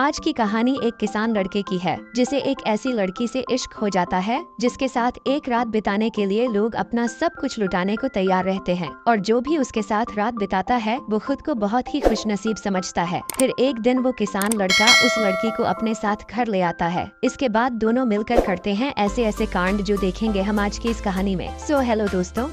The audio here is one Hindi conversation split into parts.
आज की कहानी एक किसान लड़के की है जिसे एक ऐसी लड़की से इश्क हो जाता है जिसके साथ एक रात बिताने के लिए लोग अपना सब कुछ लुटाने को तैयार रहते हैं और जो भी उसके साथ रात बिताता है वो खुद को बहुत ही खुशनसीब समझता है। फिर एक दिन वो किसान लड़का उस लड़की को अपने साथ घर ले आता है। इसके बाद दोनों मिलकर करते हैं ऐसे ऐसे कांड जो देखेंगे हम आज की इस कहानी में। सो हेलो दोस्तों,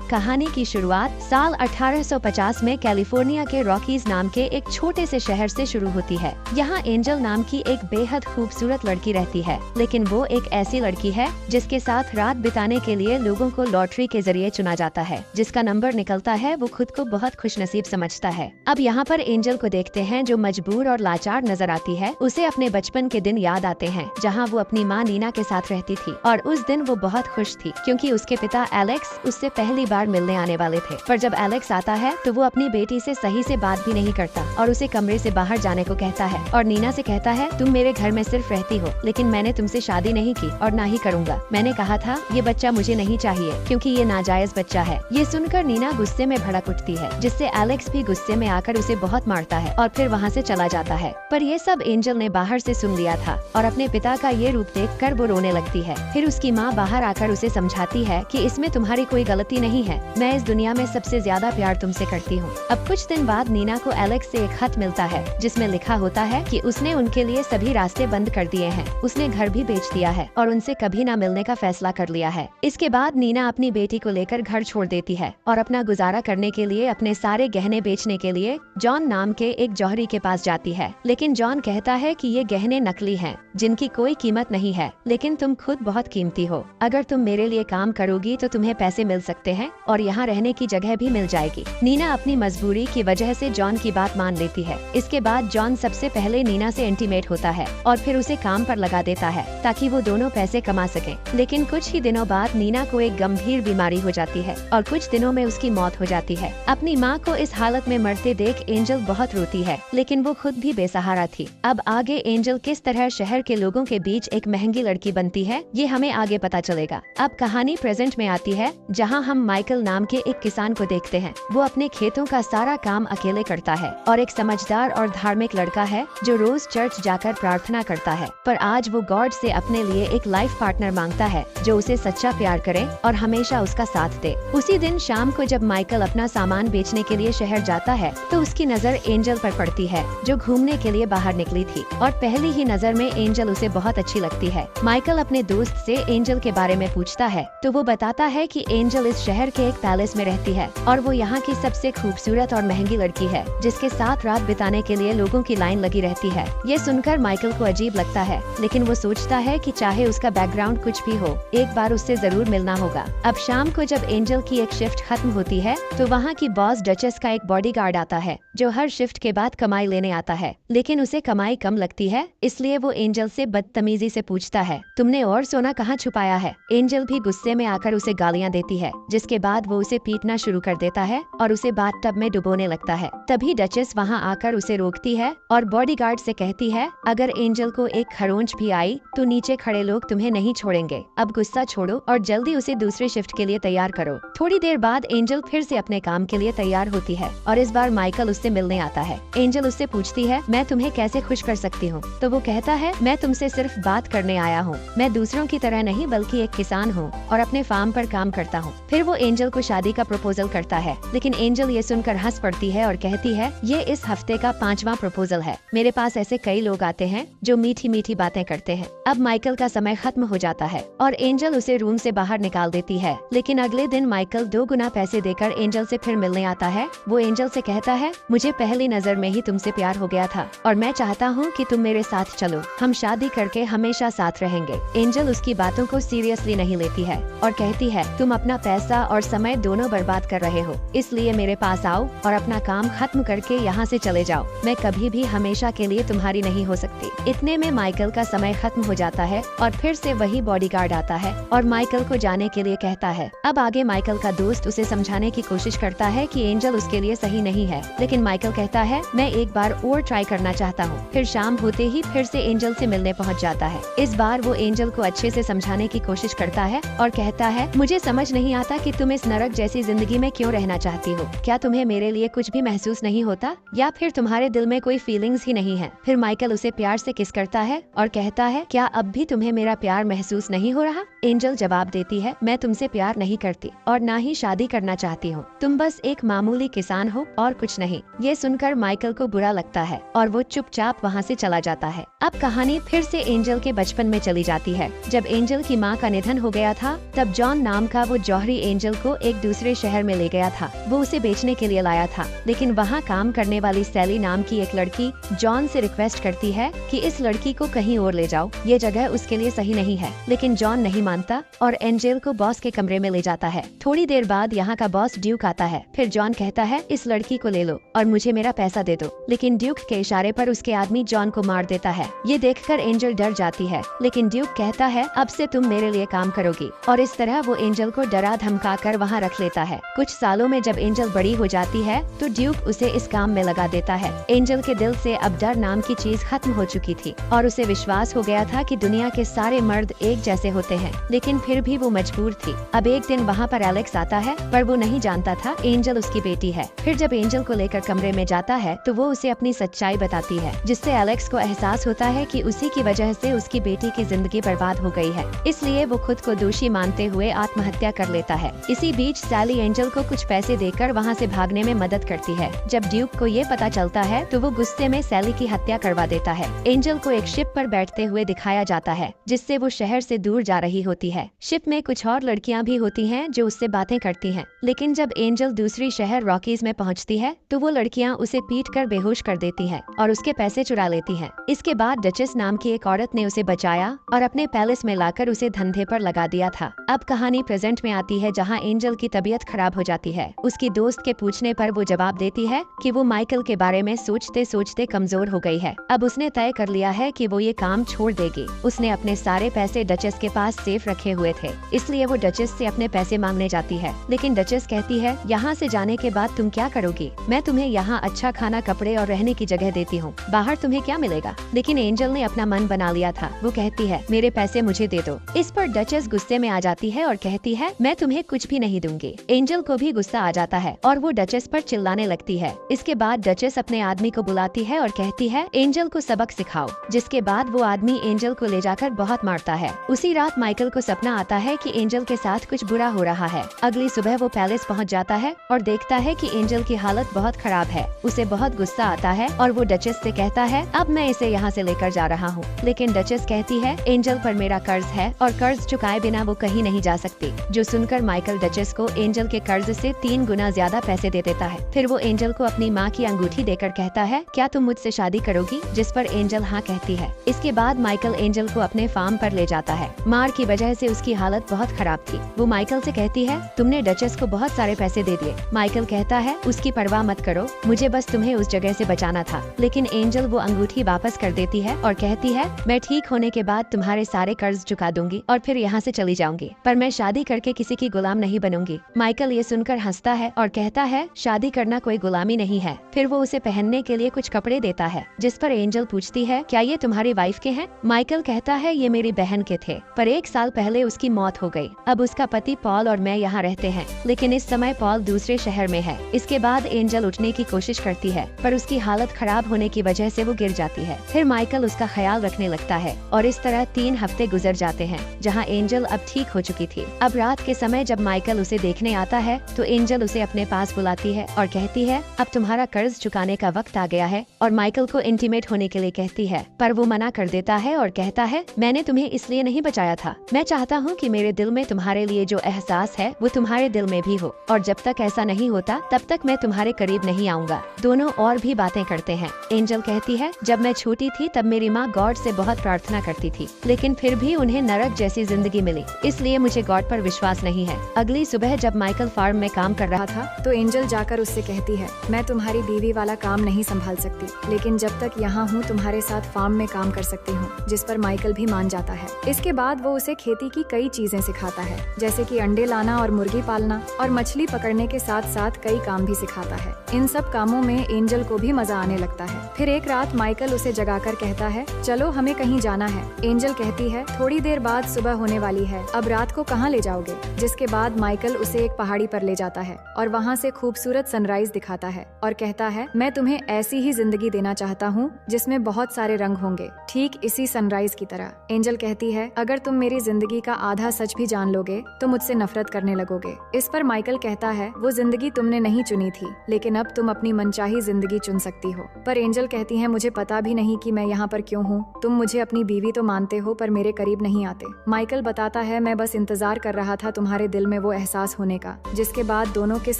कहानी की शुरुआत साल 1850 में कैलिफोर्निया के रॉकीज नाम के एक छोटे से शहर से शुरू होती है। यहाँ एंजल नाम की एक बेहद खूबसूरत लड़की रहती है, लेकिन वो एक ऐसी लड़की है जिसके साथ रात बिताने के लिए लोगों को लॉटरी के जरिए चुना जाता है। जिसका नंबर निकलता है वो खुद को बहुत खुशनसीब समझता है। अब यहाँ पर एंजल को देखते हैं जो मजबूर और लाचार नजर आती है। उसे अपने बचपन के दिन याद आते हैं जहाँ वो अपनी माँ नीना के साथ रहती थी और उस दिन वो बहुत खुश थी क्योंकि उसके पिता एलेक्स उससे पहली बार मिलने आने वाले थे। पर जब एलेक्स आता है तो वो अपनी बेटी से सही से बात भी नहीं करता और उसे कमरे से बाहर जाने को कहता है और नीना से कहता है तुम मेरे घर में सिर्फ रहती हो, लेकिन मैंने तुमसे शादी नहीं की और ना ही करूँगा। मैंने कहा था ये बच्चा मुझे नहीं चाहिए क्योंकि ये नाजायज बच्चा है। ये सुनकर नीना गुस्से में भड़क उठती है जिससे एलेक्स भी गुस्से में आकर उसे बहुत मारता है और फिर वहाँ से चला जाता है। पर ये सब एंजल ने बाहर से सुन लिया था और अपने पिता का ये रूप देखकर वो रोने लगती है। फिर उसकी माँ बाहर आकर उसे समझाती है कि इसमें तुम्हारी कोई गलती नहीं है, मैं इस दुनिया में सबसे ज्यादा प्यार तुमसे करती हूँ। अब कुछ दिन बाद नीना को एलेक्स से एक खत मिलता है जिसमें लिखा होता है कि उसने उनके लिए सभी रास्ते बंद कर दिए हैं, उसने घर भी बेच दिया है और उनसे कभी ना मिलने का फैसला कर लिया है। इसके बाद नीना अपनी बेटी को लेकर घर छोड़ देती है और अपना गुजारा करने के लिए अपने सारे गहने बेचने के लिए जॉन नाम के एक जौहरी के पास जाती है। लेकिन जॉन कहता है कि ये गहने नकली हैं, जिनकी कोई कीमत नहीं है, लेकिन तुम खुद बहुत कीमती हो। अगर तुम मेरे लिए काम करोगी तो तुम्हें पैसे मिल सकते हैं और यहाँ रहने की जगह भी मिल जाएगी। नीना अपनी मजबूरी की वजह से जॉन की बात मान लेती है। इसके बाद जॉन सबसे पहले नीना से इंटीमेट होता है और फिर उसे काम पर लगा देता है ताकि वो दोनों पैसे कमा सकें। लेकिन कुछ ही दिनों बाद नीना को एक गंभीर बीमारी हो जाती है और कुछ दिनों में उसकी मौत हो जाती है। अपनी माँ को इस हालत में मरते देख एंजल बहुत रोती है, लेकिन वो खुद भी बेसहारा थी। अब आगे एंजल किस तरह शहर के लोगों के बीच एक महंगी लड़की बनती है ये हमें आगे पता चलेगा। अब कहानी प्रेजेंट में आती है जहाँ हम माइकल नाम के एक किसान को देखते हैं। वो अपने खेतों का सारा काम अकेले करता है और एक समझदार और धार्मिक लड़का है जो रोज चर्च जाकर प्रार्थना करता है। पर आज वो गॉड से अपने लिए एक लाइफ पार्टनर मांगता है जो उसे सच्चा प्यार करे और हमेशा उसका साथ दे। उसी दिन शाम को जब माइकल अपना सामान बेचने के लिए शहर जाता है तो उसकी नजर एंजल पर पड़ती है जो घूमने के लिए बाहर निकली थी और पहली ही नजर में एंजल उसे बहुत अच्छी लगती है। माइकल अपने दोस्त से एंजल के बारे में पूछता है तो वो बताता है कि एंजल इस शहर के एक पैलेस में रहती है और वो यहाँ की सबसे खूबसूरत और महंगी लड़की है जिसके साथ रात बिताने के लिए लोगों की लाइन लगी रहती है। ये सुनकर माइकल को अजीब लगता है, लेकिन वो सोचता है कि चाहे उसका बैकग्राउंड कुछ भी हो, एक बार उससे जरूर मिलना होगा। अब शाम को जब एंजल की एक शिफ्ट खत्म होती है तो वहाँ की बॉस डचेस का एक बॉडीगार्ड आता है जो हर शिफ्ट के बाद कमाई लेने आता है, लेकिन उसे कमाई कम लगती है, इसलिए वो एंजल से बदतमीजी से पूछता है तुमने और सोना कहाँ छुपाया है। एंजल भी गुस्से में आकर उसे गालियाँ देती है, जिसके बाद वो उसे पीटना शुरू कर देता है और उसे बाथटब में डुबोने लगता है। तभी डचेस वहाँ आकर उसे रोकती है और बॉडीगार्ड से कहती है अगर एंजल को एक खरोंच भी आई तो नीचे खड़े लोग तुम्हें नहीं छोड़ेंगे। अब गुस्सा छोड़ो और जल्दी उसे दूसरे शिफ्ट के लिए तैयार करो। थोड़ी देर बाद एंजल फिर से अपने काम के लिए तैयार होती है और इस बार माइकल उससे मिलने आता है। एंजल उससे पूछती है मैं तुम्हें कैसे खुश कर सकती हूँ, तो वो कहता है मैं तुमसे सिर्फ बात करने आया हूँ, मैं दूसरों की तरह नहीं बल्कि एक किसान हूँ और अपने फार्म पर काम करता हूँ। फिर वो एंजल को शादी का प्रपोजल करता है, लेकिन एंजल ये सुनकर हंस पड़ती है और कहती है ये इस हफ्ते का 5वां प्रपोजल है। मेरे पास ऐसे कई लोग आते हैं जो मीठी मीठी बातें करते हैं। अब माइकल का समय खत्म हो जाता है और एंजल उसे रूम से बाहर निकाल देती है, लेकिन अगले दिन माइकल 2 गुना पैसे देकर एंजल से फिर मिलने आता है। वो एंजल से कहता है मुझे पहली नजर में ही तुमसे प्यार हो गया था और मैं चाहता हूँ कि तुम मेरे साथ चलो, हम शादी करके हमेशा साथ रहेंगे। एंजल उसकी बातों को सीरियसली नहीं लेती है और कहती है तुम अपना पैसा और समय दोनों बर्बाद कर रहे हो, इसलिए मेरे पास आओ और अपना काम खत्म करके यहाँ से चले जाओ। मैं कभी भी हमेशा के लिए तुम्हारी नहीं हो सकती। इतने में माइकल का समय खत्म हो जाता है और फिर से वही बॉडीगार्ड आता है और माइकल को जाने के लिए कहता है। अब आगे माइकल का दोस्त उसे समझाने की कोशिश करता है कि एंजल उसके लिए सही नहीं है, लेकिन माइकल कहता है मैं एक बार और ट्राई करना चाहता हूँ। फिर शाम होते ही फिर से एंजल से मिलने पहुँच जाता है। इस बार वो एंजल को अच्छे से समझाने की कोशिश करता है और कहता है मुझे समझ नहीं आता कि तुम तुम इस नरक जैसी जिंदगी में क्यों रहना चाहती हो? क्या तुम्हें मेरे लिए कुछ भी महसूस नहीं होता, या फिर तुम्हारे दिल में कोई फीलिंग्स ही नहीं है? फिर माइकल उसे प्यार से किस करता है और कहता है, क्या अब भी तुम्हें मेरा प्यार महसूस नहीं हो रहा? एंजल जवाब देती है, मैं तुमसे प्यार नहीं करती और ना ही शादी करना चाहती हूँ। तुम बस एक मामूली किसान हो और कुछ नहीं। ये सुनकर माइकल को बुरा लगता है और वो चुपचाप वहाँ से चला जाता है। अब कहानी फिर से एंजल के बचपन में चली जाती है। जब एंजल की माँ का निधन हो गया था, तब जॉन नाम का वो जौहरी एंजल को एक दूसरे शहर में ले गया था। वो उसे बेचने के लिए लाया था, लेकिन वहाँ काम करने वाली सैली नाम की एक लड़की जॉन से रिक्वेस्ट करती है कि इस लड़की को कहीं और ले जाओ, ये जगह उसके लिए सही नहीं है। लेकिन जॉन नहीं मानता और एंजल को बॉस के कमरे में ले जाता है। थोड़ी देर बाद यहाँ का बॉस ड्यूक आता है। फिर जॉन कहता है, इस लड़की को ले लो और मुझे मेरा पैसा दे दो। लेकिन ड्यूक के इशारे पर उसके आदमी जॉन को मार देता है। ये देखकर एंजल डर जाती है, लेकिन ड्यूक कहता है, अब से तुम मेरे लिए काम करोगी। और इस तरह वो एंजल को डरा धमका कर वहाँ रख लेता है। कुछ सालों में जब एंजल बड़ी हो जाती है, तो ड्यूक उसे इस काम में लगा देता है। एंजल के दिल से अब डर नाम की चीज खत्म हो चुकी थी और उसे विश्वास हो गया था कि दुनिया के सारे मर्द एक जैसे होते हैं। लेकिन फिर भी वो मजबूर थी। अब एक दिन वहाँ पर एलेक्स आता है, पर वो नहीं जानता था एंजल उसकी बेटी है। फिर जब एंजल को लेकर कमरे में जाता है, तो वो उसे अपनी सच्चाई बताती है, जिससे एलेक्स को एहसास होता है कि उसी की वजह से उसकी बेटी की जिंदगी बर्बाद हो गई है। इसलिए वो खुद को दोषी मानते हुए आत्महत्या कर लेता है। इसी बीच सैली एंजल को कुछ पैसे देकर वहाँ से भागने में मदद करती है। जब ड्यूक को ये पता चलता है, तो वो गुस्से में सैली की हत्या करवा देता है। एंजल को एक शिप पर बैठते हुए दिखाया जाता है, जिससे वो शहर से दूर जा रही होती है। शिप में कुछ और लड़कियां भी होती हैं जो उससे बातें करती हैं। लेकिन जब एंजल दूसरी शहर रॉकीज में पहुंचती है, तो वो लड़कियां उसे पीटकर बेहोश कर देती हैं और उसके पैसे चुरा लेती हैं। इसके बाद डचेस नाम की एक औरत ने उसे बचाया और अपने पैलेस में लाकर उसे धंधे पर लगा दिया था। अब कहानी प्रेजेंट में आती है, जहाँ एंजल की तबीयत खराब हो जाती है। उसकी दोस्त के पूछने पर वो जवाब देती है कि वो माइकल के बारे में सोचते सोचते कमजोर हो गई है। अब उसने तय कर लिया है कि वो ये काम छोड़ देगी। उसने अपने सारे पैसे डचेस के पास सेफ रखे हुए थे, इसलिए वो डचेस से अपने पैसे मांगने जाती है। लेकिन डचेस कहती है, यहाँ से जाने के बाद तुम क्या करोगी? मैं तुम्हें यहाँ अच्छा खाना, कपड़े और रहने की जगह देती हूँ, बाहर तुम्हें क्या मिलेगा? लेकिन एंजल ने अपना मन बना लिया था। वो कहती है, मेरे पैसे मुझे दे दो। इस पर डचेस गुस्से में आ जाती है और कहती है, मैं तुम्हें कुछ भी नहीं दूंगी। एंजल को भी गुस्सा आ जाता है और वो डचेस पर चिल्लाने लगती है। इसके बाद डचेस अपने आदमी को बुलाती है और कहती है, एंजल को सबक सिखाओ। जिसके बाद वो आदमी एंजल को ले जाकर बहुत मारता है। उसी रात माइकल को सपना आता है कि एंजल के साथ कुछ बुरा हो रहा है। अगली सुबह वो पैलेस पहुंच जाता है और देखता है कि एंजल की हालत बहुत खराब है। उसे बहुत गुस्सा आता है और वो डचेस से कहता है, अब मैं इसे यहाँ से लेकर जा रहा हूँ। लेकिन डचेस कहती है, एंजल पर मेरा कर्ज है और कर्ज चुकाए बिना वो कहीं नहीं जा सकती। जो सुनकर माइकल डचेस को एंजल के कर्ज से 3 गुना ज्यादा पैसे दे देता है। फिर वो एंजल को अपनी माँ की अंगूठी देकर कहता है, क्या तुम मुझसे शादी करोगी? जिस पर एंजल हाँ कहती है। इसके बाद माइकल एंजल को अपने फार्म पर ले जाता है। मार की वजह से उसकी हालत बहुत खराब थी। वो माइकल से कहती है, तुमने डचेस को बहुत सारे पैसे दे दिए। माइकल कहता है, उसकी परवाह मत करो, मुझे बस तुम्हें उस जगह से बचाना था। लेकिन एंजल वो अंगूठी वापस कर देती है और कहती है, मैं ठीक होने के बाद तुम्हारे सारे कर्ज चुका दूंगी और फिर यहाँ से चली जाऊंगी, पर मैं शादी करके किसी की गुलाम नहीं बनूंगी। माइकल ये सुनकर हंसता है और कहता है, शादी करना कोई गुलामी नहीं है। फिर वो उसे पहनने के लिए कुछ कपड़े देता है, जिस पर एंजल पूछती है, क्या ये तुम्हारी वाइफ के हैं? माइकल कहता है, ये मेरी बहन के थे, पर 1 साल पहले उसकी मौत हो गई। अब उसका पति पॉल और मैं यहाँ रहते हैं, लेकिन इस समय पॉल दूसरे शहर में है। इसके बाद एंजल उठने की कोशिश करती है, पर उसकी हालत खराब होने की वजह से वो गिर जाती है। फिर माइकल उसका ख्याल रखने लगता है और इस तरह 3 हफ्ते गुजर जाते हैं, जहाँ एंजल अब ठीक हो चुकी थी। अब रात के समय जब माइकल उसे देखने आता है, तो एंजल उसे अपने पास बुलाती है और कहती है, अब तुम्हारा कर्ज चुकाने का वक्त आ गया है, और माइकल को इंटीमेट होने के लिए कहती है, पर वो मना कर देता है और कहता है, मैंने तुम्हें इसलिए नहीं बचाया था। मैं चाहता हूँ कि मेरे दिल में तुम्हारे लिए जो एहसास है वो तुम्हारे दिल में भी हो, और जब तक ऐसा नहीं होता तब तक मैं तुम्हारे करीब नहीं आऊंगा। दोनों और भी बातें करते हैं। एंजल कहती है, जब मैं छोटी थी तब मेरी माँ गॉड से बहुत प्रार्थना करती थी, लेकिन फिर भी उन्हें नरक जैसी जिंदगी मिली, इसलिए मुझे गॉड पर विश्वास नहीं है। अगली सुबह जब माइकल फार्म में काम कर रहा था, तो एंजल जाकर उससे कहती है, मैं तुम्हारी बीवी वाला काम नहीं संभाल सकती, लेकिन जब तक यहाँ हूँ तुम्हारे साथ फार्म में काम कर सकती हूँ। जिस पर माइकल भी मान जाता है। इसके बाद वो उसे खेती की कई चीजें सिखाता है, जैसे कि अंडे लाना और मुर्गी पालना और मछली पकड़ने के साथ साथ कई काम भी सिखाता है। इन सब कामों में एंजल को भी मजा आने लगता है। फिर एक रात माइकल उसे जगाकर कहता है, चलो हमें कहीं जाना है। एंजल कहती है, थोड़ी देर बाद सुबह होने वाली है, अब रात को कहाँ ले जाओगे? जिसके बाद माइकल उसे एक पहाड़ी पर ले जाता है और वहाँ से खूबसूरत सनराइज दिखाता है और कहता है, मैं तुम्हें ऐसी ही जिंदगी देना चाहता हूँ जिसमें बहुत सारे रंग होंगे, ठीक इसी सनराइज की तरह। एंजल कहती है, अगर तुम मेरी जिंदगी का आधा सच भी जान लोगे तो मुझसे नफरत करने लगोगे। इस पर माइकल कहता है, वो जिंदगी तुमने नहीं चुनी थी, लेकिन अब तुम अपनी मनचाही जिंदगी चुन सकती हो। पर एंजल कहती है, मुझे पता भी नहीं कि मैं यहाँ पर क्यों हूँ। तुम मुझे अपनी बीवी तो मानते हो पर मेरे करीब नहीं आते। माइकल बताता है, मैं बस इंतजार कर रहा था तुम्हारे दिल में वो एहसास होने का। जिसके बाद दोनों किस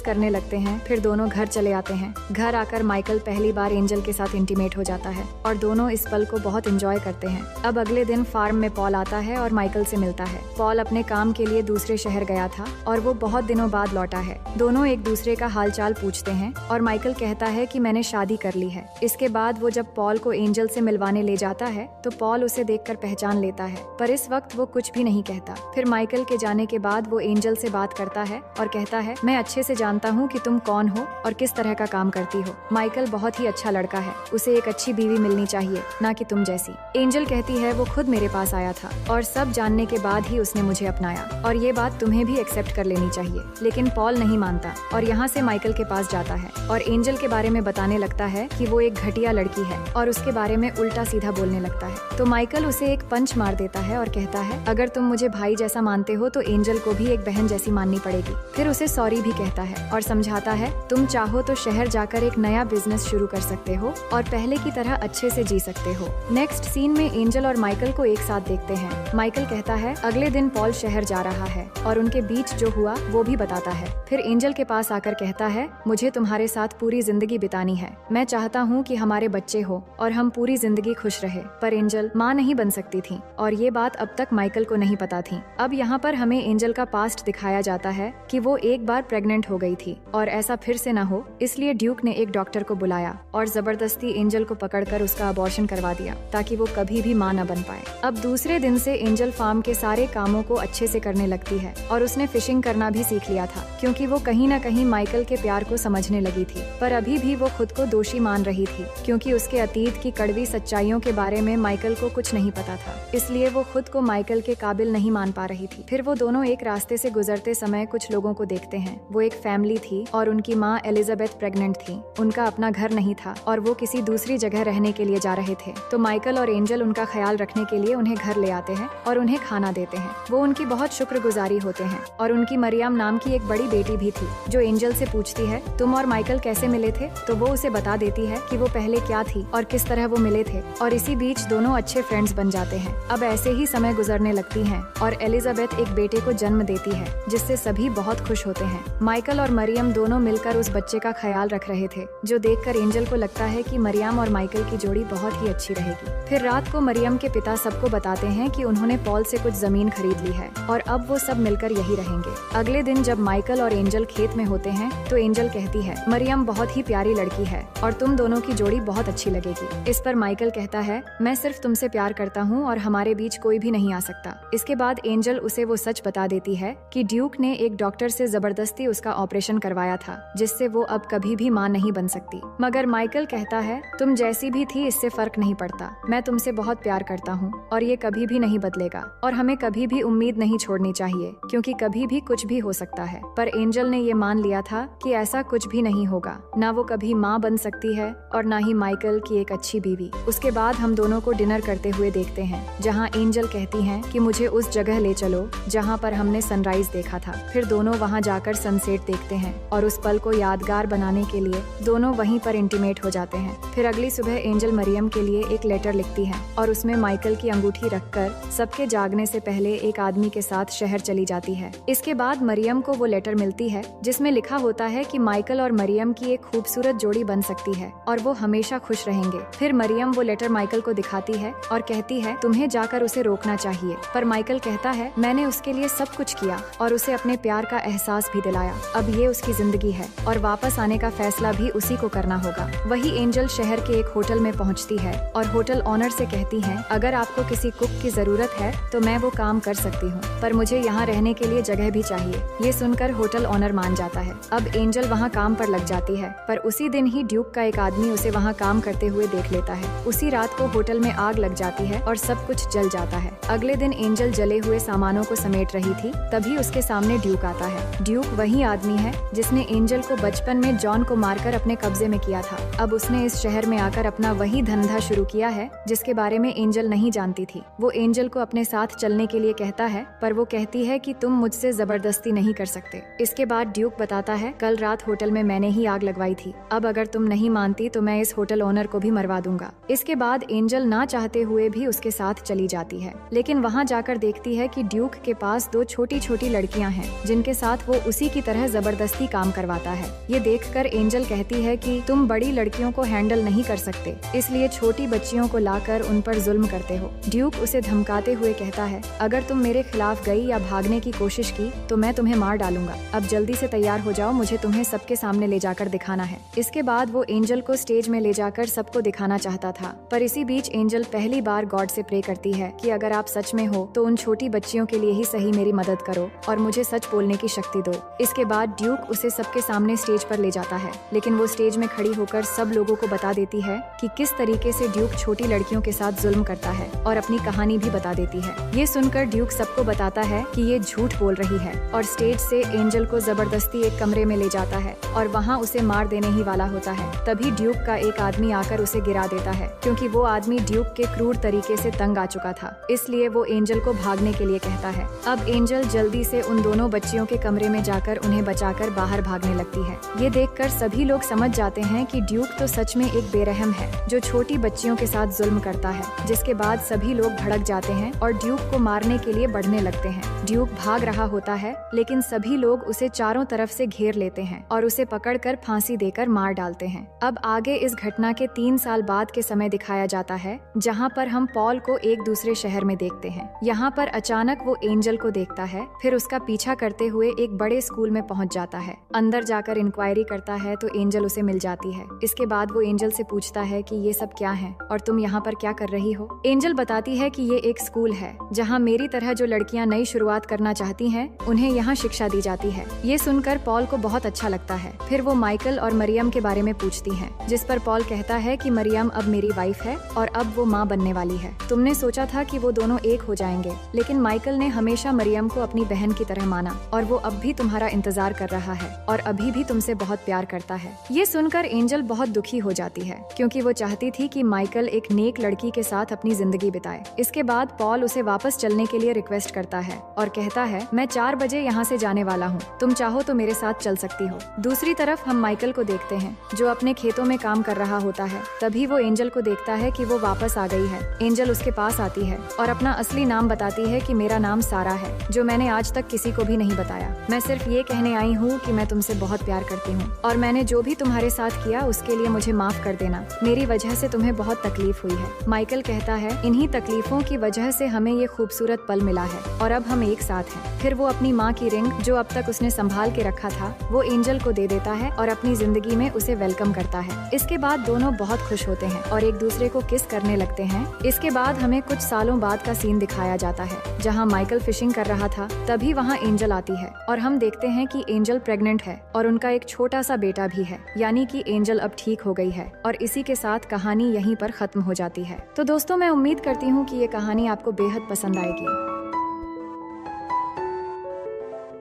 करने लगते हैं। फिर दोनों घर चले आते हैं। घर आकर माइकल पहली बार एंजल के साथ इंटीमेट हो जाता है और दोनों इस पल को बहुत एंजॉय करते हैं। अब अगले दिन फार्म में पॉल आता है और माइकल से मिलता है। पॉल अपने काम के लिए दूसरे शहर गया था और वो बहुत दिनों बाद लौटा है। दोनों एक दूसरे का हालचाल पूछते हैं और माइकल कहता है कि मैंने शादी कर ली है। इसके बाद वो जब पॉल को एंजल से मिलवाने ले जाता है तो पॉल उसे देखकर पहचान लेता है, पर इस वक्त वो कुछ भी नहीं कहता। फिर माइकल के जाने के बाद वो एंजल से बात करता है और कहता है, मैं अच्छे से जानता हूँ कि तुम कौन हो और किस तरह का काम करती हो। माइकल बहुत ही अच्छा लड़का है, उसे एक अच्छी बीवी मिलनी चाहिए, ना कि तुम जैसी। एंजल कहती है, वो खुद मेरे पास आया था और सब जानने के बाद ही उसने मुझे अपनाया और ये बात तुम्हें भी एक्सेप्ट कर लेनी चाहिए। लेकिन पॉल नहीं मानता और यहाँ से माइकल के पास जाता है और एंजल के बारे में बताने लगता है कि वो एक घटिया लड़की है और उसके बारे में उल्टा सीधा बोलने लगता है। तो माइकल उसे एक पंच मार देता है और कहता है, अगर तुम मुझे भाई जैसा मानते हो तो एंजल को भी एक बहन जैसी माननी पड़ेगी। फिर उसे सॉरी भी कहता है और समझाता है, तुम चाहो तो शहर जाकर एक नया बिजनेस शुरू कर सकते हो और पहले की तरह अच्छे से जी सकते हो। नेक्स्ट सीन में एंजल और माइकल को एक साथ देखते हैं। माइकल कहता है, अगले दिन पॉल शहर जा रहा है और उनके बीच जो हुआ वो भी बताता है। फिर एंजल के पास आकर कहता है, मुझे तुम्हारे साथ पूरी जिंदगी बितानी है। मैं चाहता हूँ कि हमारे बच्चे हो और हम पूरी जिंदगी खुश रहे। पर एंजल माँ नहीं बन सकती थी और ये बात अब तक माइकल को नहीं पता थी। अब यहाँ पर हमें एंजल का पास्ट दिखाया जाता है कि वो एक बार प्रेग्नेंट हो गई थी और ऐसा फिर से न हो, इसलिए ड्यूक ने एक डॉक्टर को बुलाया और जबरदस्ती एंजल को पकड़कर उसका अबॉर्शन करवा दिया ताकि वो कभी भी माँ न बन पाए। अब दूसरे दिन से एंजल फार्म के सारे कामों को अच्छे से करने लगती है और उसने फिशिंग करना भी सीख लिया था क्योंकि वो कहीं न कहीं माइकल के प्यार को समझने लगी थी। पर अभी भी वो खुद को दोषी मान रही थी क्योंकि उसके अतीत की कड़वी सच्चाइयों के बारे में माइकल को कुछ नहीं पता था, इसलिए वो खुद को माइकल के काबिल नहीं मान पा रही थी। फिर वो दोनों एक रास्ते से गुजरते समय कुछ लोगों को देखते हैं। वो एक फैमिली थी और उनकी माँ एलिजाबेथ प्रेग्नेंट थी। उनका अपना घर नहीं था और वो किसी दूसरी जगह रहने के लिए जा रहे थे। तो माइकल और एंजल उनका ख्याल रखने के लिए उन्हें घर ले आते हैं और उन्हें खाना देते हैं। वो उनकी बहुत शुक्रगुजारी होते हैं और उनकी मरियम नाम की एक बड़ी बेटी भी थी जो एंजल से पूछती है, तुम और माइकल कैसे मिले थे? तो वो उसे बता देती है कि वो पहले क्या थी और किस तरह वो मिले थे और इसी बीच दोनों अच्छे फ्रेंड्स बन जाते हैं। अब ऐसे ही समय गुजरने लगती हैं और एलिजाबेथ एक बेटे को जन्म देती है जिससे सभी बहुत खुश होते हैं। माइकल और मरियम दोनों मिलकर उस बच्चे का ख्याल रख रहे थे जो देखकर एंजल को लगता है कि मरियम और माइकल की जोड़ी बहुत ही अच्छी रहेगी। फिर रात को मरियम के पिता सबको बताते हैं कि उन्होंने पॉल से कुछ जमीन खरीद ली है और अब वो सब मिलकर यही रहेंगे। अगले दिन जब माइकल और एंजल खेत में होते हैं तो एंजल कहती है, मरियम बहुत ही प्यारी लड़की है और तुम दोनों की जोड़ी बहुत अच्छी लगेगी। इस पर माइकल कहता है, मैं सिर्फ तुमसे प्यार करता हूँ और हमारे बीच कोई भी नहीं आ सकता। इसके बाद एंजल उसे वो सच बता देती है कि ड्यूक ने एक डॉक्टर से जबरदस्ती उसका ऑपरेशन करवाया था जिससे वो अब कभी भी माँ नहीं बन सकती। मगर माइकल कहता है, तुम जैसी भी थी इससे फर्क नहीं पड़ता, मैं तुमसे बहुत प्यार करता हूँ और ये कभी भी नहीं बदलेगा और हमें कभी भी उम्मीद नहीं छोड़नी चाहिए क्योंकि कभी भी कुछ भी हो सकता है। पर एंजल ने ये मान लिया था कि ऐसा कुछ भी नहीं होगा, ना वो कभी माँ बन सकती है और ना ही माइकल की एक अच्छी बीवी। उसके बाद हम दोनों को डिनर करते हुए देखते हैं जहाँ एंजल कहती है कि मुझे उस जगह ले चलो जहाँ पर हमने सनराइज देखा था। फिर दोनों वहाँ जाकर सनसेट देखते हैं और उस पल को यादगार बनाने के लिए दोनों वहीं पर इंटीमेट हो जाते हैं। फिर अगली सुबह एंजल मरियम के लिए एक लेटर लिखती है और उसमें माइकल की अंगूठी रखकर सबके जागने से पहले एक आदमी के साथ शहर चली जाती है। इसके बाद मरियम को वो लेटर मिलती है जिसमें लिखा होता है कि माइकल और मरियम की एक खूबसूरत जोड़ी बन सकती है और वो हमेशा खुश रहेंगे। फिर मरियम वो लेटर माइकल को दिखाती है और कहती है, तुम्हें जाकर उसे रोकना चाहिए। पर माइकल कहता है, मैंने उसके लिए सब कुछ किया और उसे अपने प्यार का एहसास भी दिलाया। अब ये उसकी जिंदगी है और वापस आने का फैसला भी उसी को करना होगा। वही एंजल शहर के एक होटल में पहुंचती है और होटल ऑनर से कहती है, अगर आपको किसी कुक की जरूरत है तो मैं वो काम कर सकती हूँ, पर मुझे यहाँ रहने के लिए जगह भी चाहिए। ये सुनकर होटल ऑनर मान जाता है। अब एंजल वहाँ काम पर लग जाती है, पर उसी दिन ही ड्यूक का एक आदमी उसे वहाँ काम करते हुए देख लेता है। उसी रात को होटल में आग लग जाती है और सब कुछ जल जाता है। अगले दिन एंजल जले हुए सामानों को समेट रही थी, तभी उसके सामने ड्यूक आता है। ड्यूक वही आदमी है जिसने एंजल को बचपन में जॉन को मारकर अपने कब्जे में किया था। अब उसने इस शहर में आकर अपना वही धंधा शुरू किया है जिसके बारे में एंजल नहीं जानती थी। वो एंजल को अपने साथ चलने के लिए कहता है, पर वो कहती है कि तुम मुझसे जबरदस्ती नहीं कर सकते। इसके बाद ड्यूक बताता है, कल रात होटल में मैंने ही आग लगवाई थी। अब अगर तुम नहीं मानती तो मैं इस होटल ओनर को भी मरवा दूंगा। इसके बाद एंजल ना चाहते हुए भी उसके साथ चली जाती है, लेकिन वहाँ जाकर देखती है कि ड्यूक के पास 2 छोटी छोटी लड़कियां हैं जिनके साथ वो उसी की तरह जबरदस्ती काम करवाता है। ये देखकर एंजल कहती है कि तुम बड़ी लड़कियों को हैंडल नहीं कर सकते, इसलिए छोटी बच्चियों को लाकर उन पर जुल्म करते हो। ड्यूक उसे धमकाते हुए कहता है, अगर तुम मेरे खिलाफ गई या भागने की कोशिश की तो मैं तुम्हें मार डालूंगा। अब जल्दी से तैयार हो जाओ, मुझे तुम्हें सबके सामने ले जाकर दिखाना है। इसके बाद वो एंजल को स्टेज में ले जाकर सबको दिखाना चाहता था, पर इसी बीच एंजल पहली बार गॉड से प्रे करती है कि अगर आप सच में हो तो उन छोटी बच्चियों के लिए ही सही मेरी मदद करो और मुझे सच बोलने की शक्ति दो। इसके बाद ड्यूक उसे सबके सामने स्टेज पर ले जाता है, लेकिन वो स्टेज में खड़ी होकर सब लोगों को बता देती है कि किस तरीके से ड्यूक छोटी लड़कियों के साथ जुल्म करता है और अपनी कहानी भी बता देती है। ये सुनकर ड्यूक सबको बताता है कि ये झूठ बोल रही है और स्टेज से एंजल को जबरदस्ती एक कमरे में ले जाता है और वहाँ उसे मार देने ही वाला होता है। तभी ड्यूक का एक आदमी आकर उसे गिरा देता है, क्योंकि वो आदमी ड्यूक के क्रूर तरीके से तंग आ चुका था। इसलिए वो एंजल को भागने के लिए कहता है। अब एंजल जल्दी से उन दोनों बच्चियों के कमरे में जाकर उन्हें बचाकर बाहर भागने लगती है। ये देखकर सभी लोग समझ जाते हैं कि ड्यूक तो सच में एक बेरहम है जो छोटी बच्चियों के साथ जुल्म करता है। जिसके बाद सभी लोग भड़क जाते हैं और ड्यूक को मारने के लिए बढ़ने लगते हैं। ड्यूक भाग रहा होता है, लेकिन सभी लोग उसे चारों तरफ से घेर लेते हैं और उसे पकड़कर फांसी देकर मार डालते हैं। अब आगे इस घटना के 3 साल बाद के समय दिखाया जाता है, जहाँ पर हम पॉल को एक दूसरे शहर में देखते हैं। यहाँ पर अचानक वो एंजल को देखता है, फिर उसका पीछा करते हुए एक बड़े स्कूल में पहुँच जाता है। अंदर जाकर इंक्वायरी करता है तो एंजल उसे मिल जाती है। इसके बाद वो एंजल से पूछता है कि ये सब क्या है और तुम यहाँ पर क्या कर रही हो। एंजल बताती है कि ये एक स्कूल है जहाँ मेरी तरह जो लड़कियाँ नई शुरुआत करना चाहती हैं, उन्हें यहाँ शिक्षा दी जाती है। ये सुनकर पॉल को बहुत अच्छा लगता है। फिर वो माइकल और मरियम के बारे में पूछती है, जिस पर पॉल कहता है कि मरियम अब मेरी वाइफ है और अब वो माँ बनने वाली है। तुमने सोचा था कि वो दोनों एक हो जाएंगे, लेकिन माइकल ने हमेशा मरियम को अपनी बहन की तरह माना और वो अब भी तुम्हारा इंतजार कर रहा है और अभी भी तुमसे बहुत प्यार करता है। ये सुनकर एंजल बहुत दुखी हो जाती है, क्योंकि वो चाहती थी कि माइकल एक नेक लड़की के साथ अपनी जिंदगी बिताए। इसके बाद पॉल उसे वापस चलने के लिए रिक्वेस्ट करता है और कहता है, मैं 4 बजे यहाँ से जाने वाला हूँ, तुम चाहो तो मेरे साथ चल सकती हो। दूसरी तरफ हम माइकल को देखते हैं जो अपने खेतों में काम कर रहा होता है। तभी वो एंजल को देखता है कि वो वापस आ गई है। एंजल उसके पास आती है और अपना असली नाम बताती है कि मेरा नाम सारा है, जो मैंने आज तक किसी को भी नहीं बताया। मैं सिर्फ ये कहने आई हूँ कि मैं तुमसे बहुत प्यार करती हूँ और मैंने जो भी तुम्हारे साथ किया उसके लिए मुझे माफ कर देना। मेरी वजह से तुम्हें बहुत तकलीफ हुई है। माइकल कहता है, इन्हीं तकलीफों की वजह से हमें ये खूबसूरत पल मिला है और अब हम एक साथ हैं। फिर वो अपनी माँ की रिंग, जो अब तक उसने संभाल के रखा था, वो एंजल को दे देता है और अपनी जिंदगी में उसे वेलकम करता है। इसके बाद दोनों बहुत खुश होते हैं और एक दूसरे को किस करने लगते हैं। इसके बाद हमें कुछ सालों बाद का सीन दिखाया जाता है, जहाँ माइकल फिशिंग कर रहा था। तभी वहाँ एंजल आती है और हम देखते हैं कि एंजल प्रेग्नेंट है और उनका एक छोटा सा बेटा भी है, यानी कि एंजल अब ठीक हो गई है। और इसी के साथ कहानी यहीं पर खत्म हो जाती है। तो दोस्तों, मैं उम्मीद करती हूँ कि ये कहानी आपको बेहद पसंद आएगी।